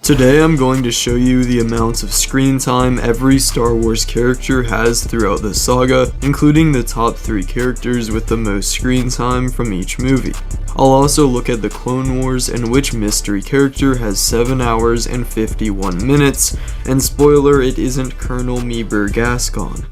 Today I'm going to show you the amounts of screen time every Star Wars character has throughout the saga, including the top 3 characters with the most screen time from each movie. I'll also look at the Clone Wars and which mystery character has 7 hours and 51 minutes, and spoiler, it isn't Colonel Meeber Gascon.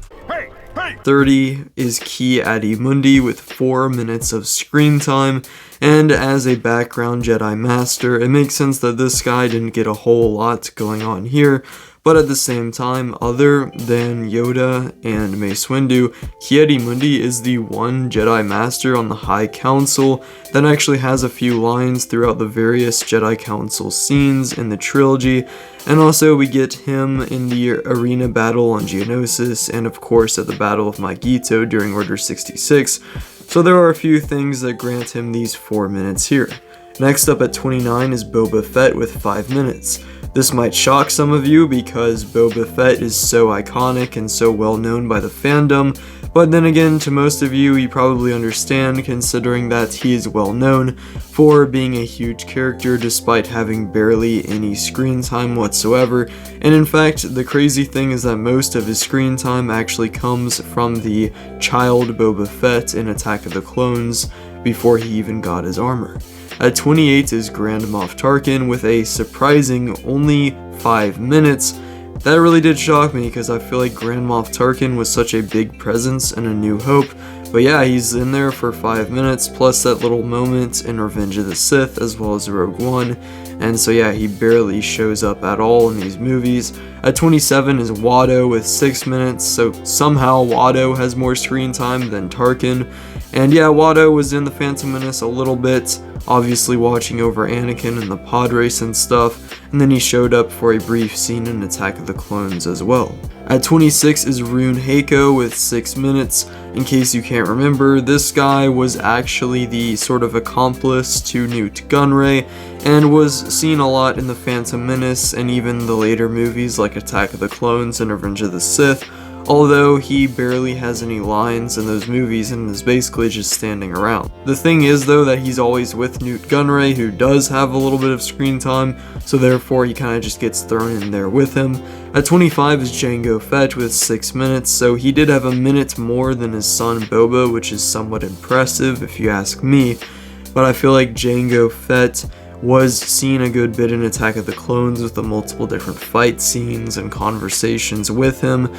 30 is Ki-Adi-Mundi with 4 minutes of screen time, and as a background Jedi Master, it makes sense that this guy didn't get a whole lot going on here, but at the same time, other than Yoda and Mace Windu, Ki-Adi-Mundi is the one Jedi Master on the High Council that actually has a few lines throughout the various Jedi Council scenes in the trilogy, and also we get him in the arena battle on Geonosis, and of course at the Battle of Magito during Order 66, so there are a few things that grant him these 4 minutes here. Next up at 29 is Boba Fett with 5 minutes. This might shock some of you because Boba Fett is so iconic and so well known by the fandom, but then again, to most of you, you probably understand considering that he is well known for being a huge character despite having barely any screen time whatsoever, and in fact, the crazy thing is that most of his screen time actually comes from the child Boba Fett in Attack of the Clones before he even got his armor. At 28 is Grand Moff Tarkin with a surprising only 5 minutes. That really did shock me because I feel like Grand Moff Tarkin was such a big presence in A New Hope, but yeah, he's in there for 5 minutes plus that little moment in Revenge of the Sith as well as Rogue One, and so yeah, he barely shows up at all in these movies. At 27 is Watto with 6 minutes, so somehow Watto has more screen time than Tarkin, and yeah, Watto was in The Phantom Menace a little bit, obviously watching over Anakin in the pod race and stuff, and then he showed up for a brief scene in Attack of the Clones as well. At 26 is Rune Heiko with 6 minutes. In case you can't remember, this guy was actually the sort of accomplice to Newt Gunray, and was seen a lot in The Phantom Menace and even the later movies like Attack of the Clones and Revenge of the Sith, although he barely has any lines in those movies and is basically just standing around. The thing is though that he's always with Newt Gunray, who does have a little bit of screen time, so therefore he kind of just gets thrown in there with him. At 25 is Jango Fett with 6 minutes, so he did have a minute more than his son Boba, which is somewhat impressive if you ask me, but I feel like Jango Fett was seen a good bit in Attack of the Clones with the multiple different fight scenes and conversations with him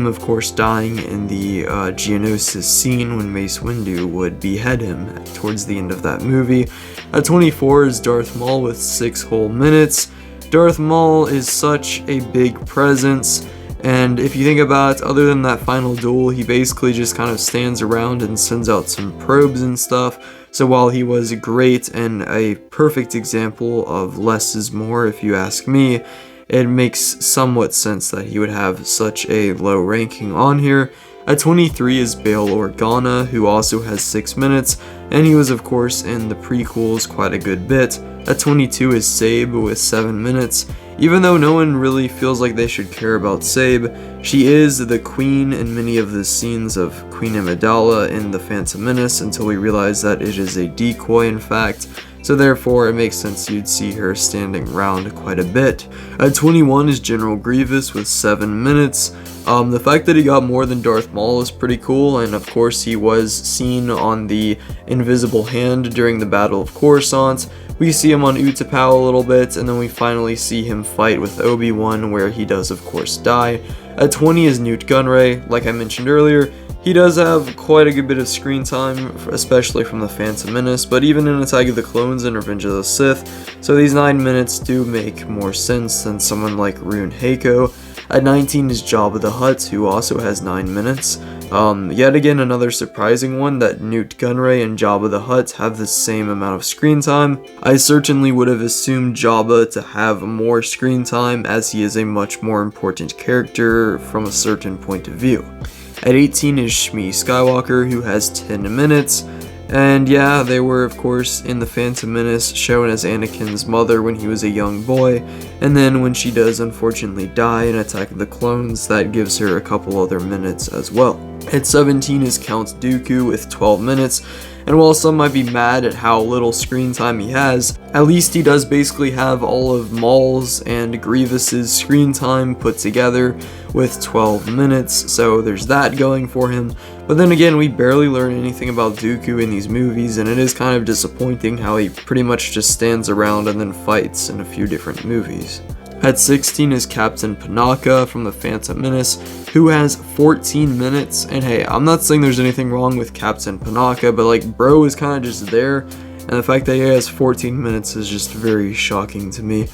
of course dying in the Geonosis scene when Mace Windu would behead him towards the end of that movie. At 24 is Darth Maul with 6 whole minutes. Darth Maul is such a big presence, and if you think about it, other than that final duel, he basically just kind of stands around and sends out some probes and stuff. So while he was great and a perfect example of less is more, if you ask me, it makes somewhat sense that he would have such a low ranking on here. At 23 is Bail Organa, who also has 6 minutes, and he was of course in the prequels quite a good bit. At 22 is Sabe with 7 minutes. Even though no one really feels like they should care about Sabe, she is the queen in many of the scenes of Queen Amidala in The Phantom Menace until we realize that it is a decoy in fact, so therefore it makes sense you'd see her standing around quite a bit. At 21 is General Grievous with 7 minutes. The fact that he got more than Darth Maul is pretty cool, and of course he was seen on the Invisible Hand during the Battle of Coruscant. We see him on Utapau a little bit, and then we finally see him fight with Obi-Wan, where he does of course die. At 20 is Newt Gunray. Like I mentioned earlier, he does have quite a good bit of screen time, especially from The Phantom Menace, but even in Attack of the Clones and Revenge of the Sith, so these 9 minutes do make more sense than someone like Rune Heiko. At 19 is Jabba the Hutt, who also has 9 minutes. Yet again, another surprising one that Newt Gunray and Jabba the Hutt have the same amount of screen time. I certainly would have assumed Jabba to have more screen time as he is a much more important character from a certain point of view. At 18 is Shmi Skywalker, who has 10 minutes. And yeah, they were of course in The Phantom Menace shown as Anakin's mother when he was a young boy, and then when she does unfortunately die in Attack of the Clones, that gives her a couple other minutes as well. At 17 is Count Dooku with 12 minutes, and while some might be mad at how little screen time he has, at least he does basically have all of Maul's and Grievous's screen time put together with 12 minutes, so there's that going for him. But then again, we barely learn anything about Dooku in these movies, and it is kind of disappointing how he pretty much just stands around and then fights in a few different movies. At 16 is Captain Panaka from The Phantom Menace, who has 14 minutes, and hey, I'm not saying there's anything wrong with Captain Panaka, but like, bro is kind of just there, and the fact that he has 14 minutes is just very shocking to me.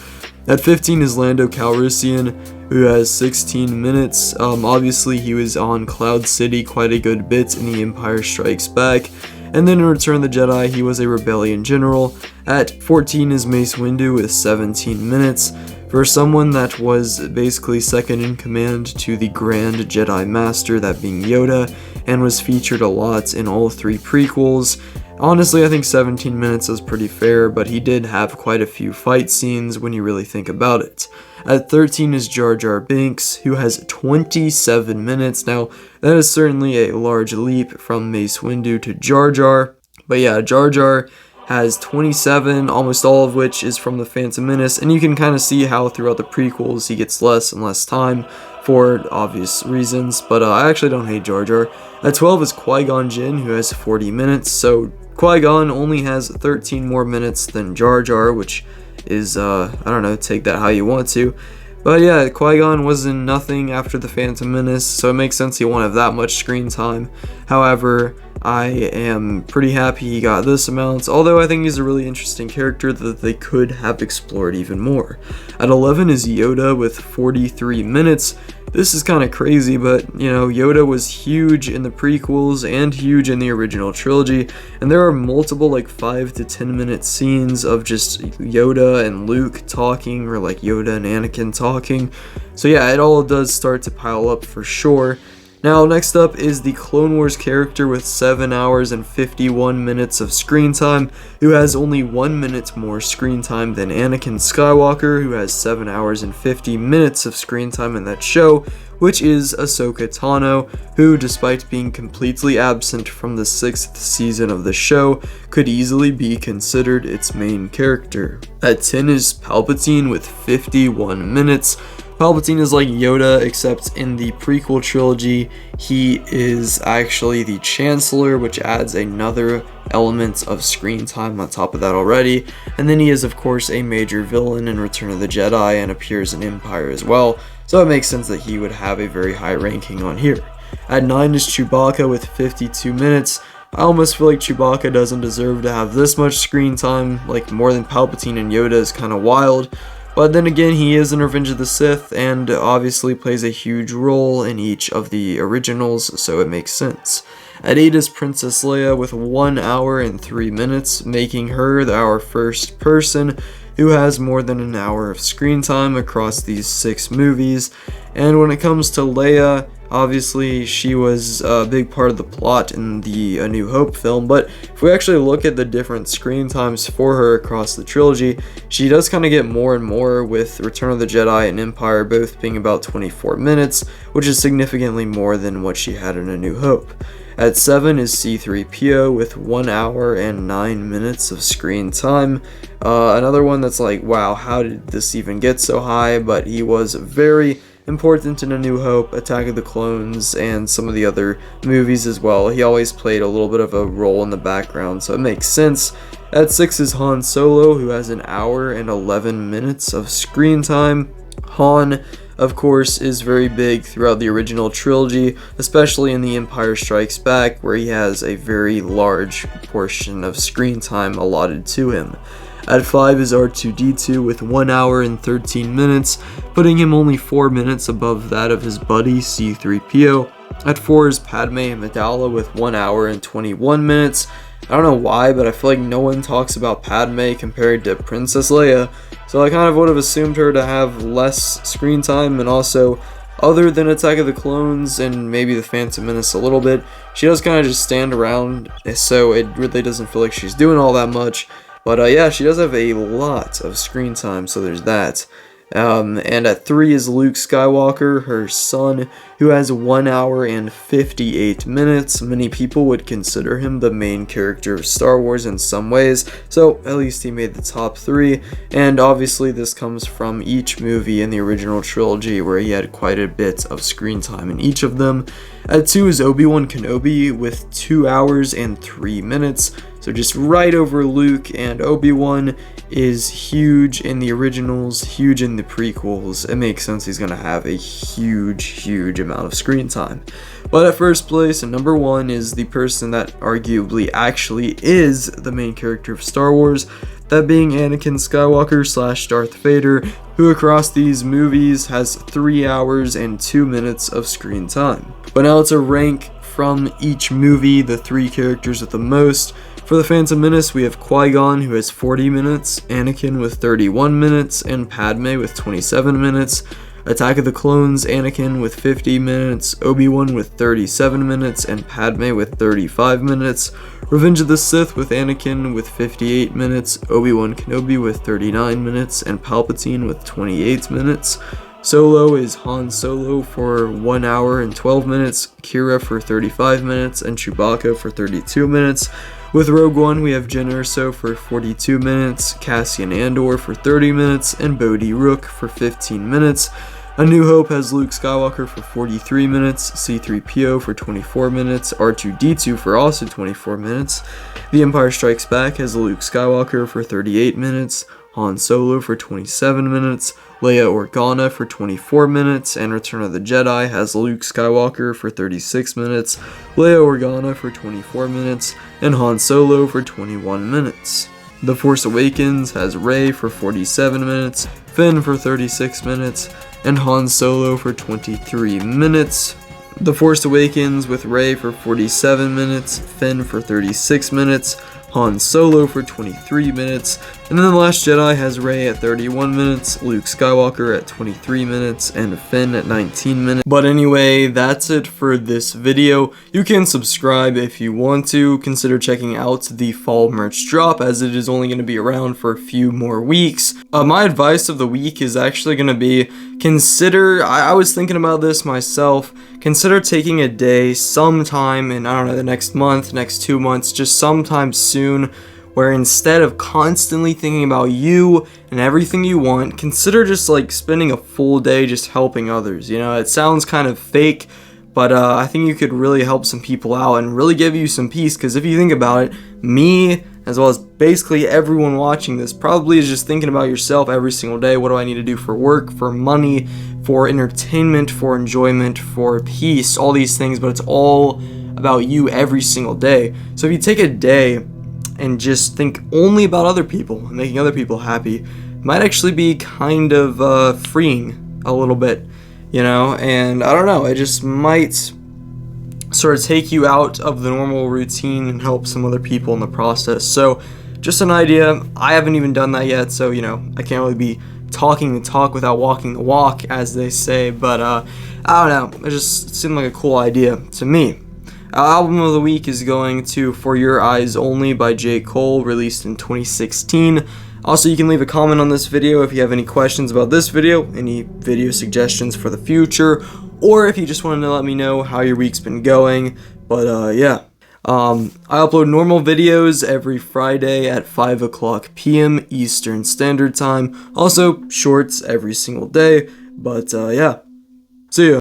At 15 is Lando Calrissian, who has 16 minutes. Obviously he was on Cloud City quite a good bit in The Empire Strikes Back, and then in Return of the Jedi he was a rebellion general. At 14 is Mace Windu with 17 minutes. For someone that was basically second in command to the Grand Jedi Master, that being Yoda, and was featured a lot in all 3 prequels, honestly I think 17 minutes is pretty fair, but he did have quite a few fight scenes when you really think about it. At 13 is Jar Jar Binks, who has 27 minutes. Now, that is certainly a large leap from Mace Windu to Jar Jar, but yeah, Jar Jar has 27, almost all of which is from The Phantom Menace, and you can kind of see how throughout the prequels he gets less and less time for obvious reasons, but I actually don't hate Jar Jar. At 12 is Qui-Gon Jinn, who has 40 minutes, so Qui-Gon only has 13 more minutes than Jar Jar, which is, I don't know, take that how you want to. But yeah, Qui-Gon was in nothing after The Phantom Menace, so it makes sense he won't have that much screen time. However, I am pretty happy he got this amount, although I think he's a really interesting character that they could have explored even more. At 11 is Yoda with 43 minutes. This is kind of crazy, but, you know, Yoda was huge in the prequels and huge in the original trilogy, and there are multiple, like, 5 to 10 minute scenes of just Yoda and Luke talking, or, like, Yoda and Anakin talking. So yeah, it all does start to pile up for sure. Now, next up is the Clone Wars character with 7 hours and 51 minutes of screen time, who has only 1 minute more screen time than Anakin Skywalker, who has 7 hours and 50 minutes of screen time in that show, which is Ahsoka Tano, who, despite being completely absent from the 6th season of the show, could easily be considered its main character. At 10 is Palpatine with 51 minutes. Palpatine is like Yoda, except in the prequel trilogy, he is actually the Chancellor, which adds another element of screen time on top of that already. And then he is, of course, a major villain in Return of the Jedi and appears in Empire as well, so it makes sense that he would have a very high ranking on here. At 9 is Chewbacca with 52 minutes. I almost feel like Chewbacca doesn't deserve to have this much screen time, like more than Palpatine and Yoda is kind of wild. But then again, he is in Revenge of the Sith and obviously plays a huge role in each of the originals, so it makes sense. At 8 is Princess Leia with 1 hour and 3 minutes, making her our first person who has more than an hour of screen time across these 6 movies. And when it comes to Leia, obviously she was a big part of the plot in the A New Hope film, but if we actually look at the different screen times for her across the trilogy, she does kind of get more and more, with Return of the Jedi and Empire both being about 24 minutes, which is significantly more than what she had in A New Hope. At 7 is C-3PO with 1 hour and 9 minutes of screen time. Another one that's like, wow, how did this even get so high? But he was very important in A New Hope, Attack of the Clones, and some of the other movies as well. He always played a little bit of a role in the background, so it makes sense. At 6 is Han Solo, who has an hour and 11 minutes of screen time. Han, of course, is very big throughout the original trilogy, especially in The Empire Strikes Back, where he has a very large portion of screen time allotted to him. At 5 is R2-D2 with 1 hour and 13 minutes, putting him only 4 minutes above that of his buddy C-3PO. At 4 is Padme Amidala with 1 hour and 21 minutes. I don't know why, but I feel like no one talks about Padme compared to Princess Leia, so I kind of would have assumed her to have less screen time, and also, other than Attack of the Clones and maybe The Phantom Menace a little bit, she does kind of just stand around, so it really doesn't feel like she's doing all that much. But yeah, she does have a lot of screen time, so there's that. And at 3 is Luke Skywalker, her son, who has 1 hour and 58 minutes. Many people would consider him the main character of Star Wars in some ways, so at least he made the top 3. And obviously this comes from each movie in the original trilogy, where he had quite a bit of screen time in each of them. At 2 is Obi-Wan Kenobi with 2 hours and 3 minutes. So just right over Luke, and Obi-Wan is huge in the originals, huge in the prequels. It makes sense he's going to have a huge amount of screen time. But at first place, and number 1, is the person that arguably actually is the main character of Star Wars, that being Anakin Skywalker / Darth Vader, who across these movies has 3 hours and 2 minutes of screen time. But now to rank from each movie the 3 characters with the most. For The Phantom Menace, we have Qui-Gon, who has 40 minutes, Anakin with 31 minutes, and Padme with 27 minutes. Attack of the Clones, Anakin with 50 minutes, Obi-Wan with 37 minutes, and Padme with 35 minutes. Revenge of the Sith with Anakin with 58 minutes, Obi-Wan Kenobi with 39 minutes, and Palpatine with 28 minutes. Solo is Han Solo for 1 hour and 12 minutes, Kira for 35 minutes, and Chewbacca for 32 minutes. With Rogue One, we have Jyn Erso for 42 minutes, Cassian Andor for 30 minutes, and Bodhi Rook for 15 minutes. A New Hope has Luke Skywalker for 43 minutes, C-3PO for 24 minutes, R2-D2 for also 24 minutes. The Empire Strikes Back has Luke Skywalker for 38 minutes, Han Solo for 27 minutes, Leia Organa for 24 minutes, and Return of the Jedi has Luke Skywalker for 36 minutes, Leia Organa for 24 minutes, and Han Solo for 21 minutes. The Force Awakens has Rey for 47 minutes, Finn for 36 minutes, and Han Solo for 23 minutes. The Force Awakens with Rey for 47 minutes, Finn for 36 minutes, Han Solo for 23 minutes, and then The Last Jedi has Rey at 31 minutes, Luke Skywalker at 23 minutes, and Finn at 19 minutes. But anyway, that's it for this video. You can subscribe if you want to. Consider checking out the fall merch drop, as it is only going to be around for a few more weeks. My advice of the week is actually going to be, I was thinking about this myself, consider taking a day sometime in, I don't know, the next month, next 2 months, just sometime soon, where instead of constantly thinking about you and everything you want, consider just like spending a full day just helping others. You know, it sounds kind of fake, but I think you could really help some people out and really give you some peace, because if you think about it, me, as well as basically everyone watching this, probably is just thinking about yourself every single day. What do I need to do for work, for money, for entertainment, for enjoyment, for peace, all these things, but it's all about you every single day. So if you take a day and just think only about other people and making other people happy, it might actually be kind of freeing a little bit, you know, and I don't know, it just might sort of take you out of the normal routine and help some other people in the process. So just an idea. I haven't even done that yet, so you know, I can't really be talking the talk without walking the walk, as they say, but I don't know, it just seemed like a cool idea to me. Album of the week is going to For Your Eyes Only by J. Cole, released in 2016. Also, you can leave a comment on this video if you have any questions about this video, any video suggestions for the future, or if you just wanted to let me know how your week's been going. But yeah, I upload normal videos every Friday at 5 o'clock p.m. Eastern Standard Time. Also, shorts every single day. But yeah, see ya.